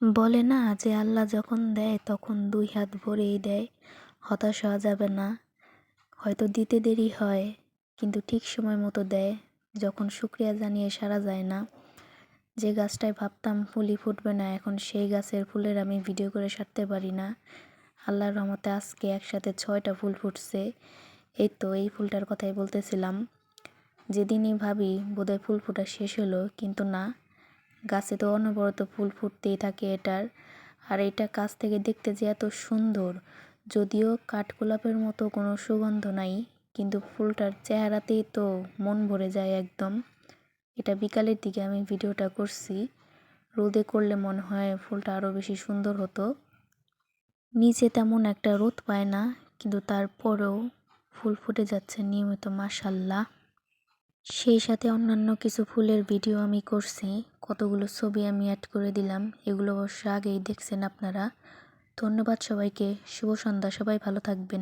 বলে না যে আল্লাহ যখন দেয় তখন দুই হাত ভরেই দেয়। হতাশ হওয়া যাবে না। হয়তো দিতে দেরি হয়, কিন্তু ঠিক সময় মতো দেয়। যখন শুকরিয়া জানিয়ে সারা যায় না। যে গাছটায় ভাবতাম ফুলই ফুটবে না, এখন সেই গাছের ফুলের আমি ভিডিও করে সারতে পারি না। আল্লাহর রহমতে আজকে একসাথে 6টা ফুল ফুটছে। এই তো এই ফুলটার কথাই বলতেছিলাম। যেদিনই ভাবি বোধহয় ফুল ফোটা শেষ হলো, কিন্তু না, গাছে তো অনবরত ফুল ফুটতেই থাকে এটার। আর এটা কাছ থেকে দেখতে যে এত সুন্দর, যদিও কাঠগোলাপের মতো কোনো সুগন্ধ নাই, কিন্তু ফুলটার চেহারাতেই তো মন ভরে যায় একদম। এটা বিকালের দিকে আমি ভিডিওটা করছি। রোদে করলে মনে হয় ফুলটা আরও বেশি সুন্দর হতো। নিচে তেমন একটা রোদ পায় না, কিন্তু তারপরেও ফুল ফুটে যাচ্ছে নিয়মিত, মাশাল্লাহ। সেই সাথে অন্যান্য কিছু ফুলের ভিডিও আমি করছি, কতগুলো ছবি আমি অ্যাড করে দিলাম। এগুলো অবশ্য আগেই দেখছেন আপনারা। ধন্যবাদ সবাইকে। শুভ সন্ধ্যা। সবাই ভালো থাকবেন।